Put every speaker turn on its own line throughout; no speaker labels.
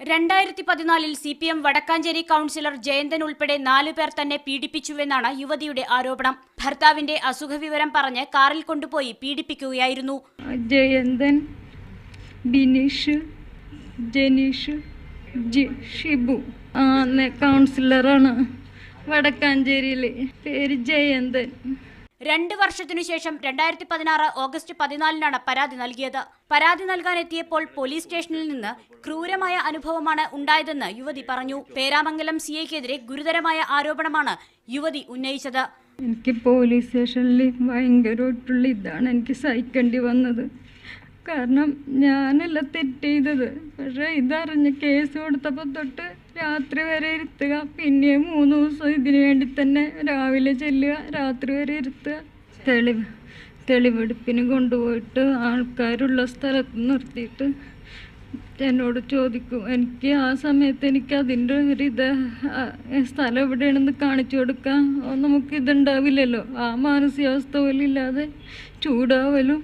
2014 CPM Vadakkanchery councillor Jayanthan ഉൾപ്പെടെ 4 പേർ തന്നെ പീഡിപ്പിച്ചുവെന്നാണ് യുവതിയുടെ ആരോപണം. ഭർത്താവിന്റെ അസുഖവിവരം പറഞ്ഞ് കാറിൽ കൊണ്ടുപോയി പീഡിപ്പിക്കുകയായിരുന്നു.
ജയന്തൻ, ബിനീഷ്, ജനീഷ്, ഷിബു കൗൺസിലറാണ് വടക്കാഞ്ചേരിയിലെ. പേര് ജയന്തൻ.
2 വർഷത്തിനു ശേഷം 2016 ഓഗസ്റ്റ് 14 പരാതി നൽകിയത്. പരാതി നൽകാനെത്തിയപ്പോൾ പോലീസ് സ്റ്റേഷനിൽ നിന്ന് ക്രൂരമായ അനുഭവമാണ് ഉണ്ടായതെന്ന് യുവതി പറഞ്ഞു. പേരാമംഗലം സിഐക്കെതിരെ ഗുരുതരമായ ആരോപണമാണ് യുവതി ഉന്നയിച്ചത്.
എനിക്ക് പോലീസ് സ്റ്റേഷനിൽ ഭയങ്കരമായിട്ടുള്ള ഇതാണ് എനിക്ക് സഹിക്കേണ്ടി വന്നത്. കാരണം ഞാനല്ല തെറ്റ് ചെയ്തത്. പക്ഷേ ഇതറിഞ്ഞ് കേസ് കൊടുത്തപ്പോൾ തൊട്ട് രാത്രി വരെ ഇരുത്തുക, പിന്നെ 3 ദിവസം ഇതിനു വേണ്ടി തന്നെ രാവിലെ ചെല്ലുക, രാത്രി വരെ ഇരുത്തുക. തെളിവെടുപ്പിന് കൊണ്ടുപോയിട്ട് ആൾക്കാരുള്ള സ്ഥലത്ത് നിർത്തിയിട്ട് എന്നോട് ചോദിക്കും. എനിക്ക് ആ സമയത്ത് എനിക്ക് അതിൻ്റെ സ്ഥലം എവിടെയാണെന്ന് കാണിച്ചു കൊടുക്കാൻ നമുക്കിതുണ്ടാവില്ലല്ലോ. ആ മാനസികാവസ്ഥ പോലും ഇല്ലാതെ ചൂടാവലും.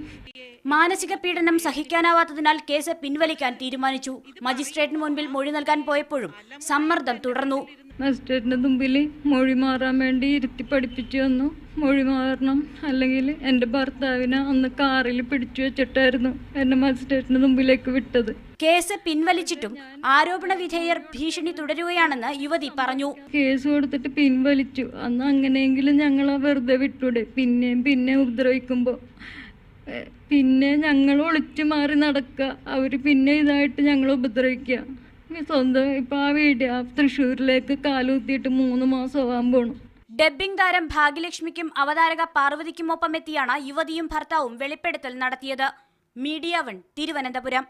മാനസിക പീഡനം സഹിക്കാനാവാത്തതിനാൽ കേസ് പിൻവലിക്കാൻ തീരുമാനിച്ചു. മജിസ്ട്രേറ്റിന് മുൻപിൽ മൊഴി നൽകാൻ പോയപ്പോഴും സമ്മർദ്ദം തുടർന്നു.
മജിസ്ട്രേറ്റിന്റെ മുമ്പിൽ മൊഴി മാറാൻ വേണ്ടി ഇരുത്തി പഠിപ്പിച്ചു വന്നു. മൊഴി മാറണം, അല്ലെങ്കിൽ എൻ്റെ ഭർത്താവിനെ അന്ന് കാറിൽ പിടിച്ചു വെച്ചിട്ടായിരുന്നു എന്നെ മജിസ്ട്രേറ്റിന്റെ മുമ്പിലേക്ക് വിട്ടത്.
കേസ് പിൻവലിച്ചിട്ടും ആരോപണ വിധേയർ ഭീഷണി തുടരുകയാണെന്ന് യുവതി പറഞ്ഞു.
കേസ് കൊടുത്തിട്ട് പിൻവലിച്ചു. അന്ന് അങ്ങനെയെങ്കിലും ഞങ്ങളെ വെറുതെ വിട്ടൂടെ. പിന്നെ ഉപദ്രവിക്കുമ്പോൾ പിന്നെ ഞങ്ങൾ ഒളിച്ചു മാറി നടക്കുക. അവർ പിന്നെ ഇതായിട്ട് ഞങ്ങൾ ഉപദ്രവിക്കുക. സ്വന്തം ഇപ്പം ആ വീഡിയോ തൃശ്ശൂരിലേക്ക് കാലുകുത്തിയിട്ട് 3 മാസമാകാൻ പോണു.
ഡബ്ബിംഗ് താരം ഭാഗ്യലക്ഷ്മിക്കും അവതാരക പാർവതിക്കുമൊപ്പം എത്തിയാണ് യുവതിയും ഭർത്താവും വെളിപ്പെടുത്തൽ നടത്തിയത്. മീഡിയ 1 തിരുവനന്തപുരം.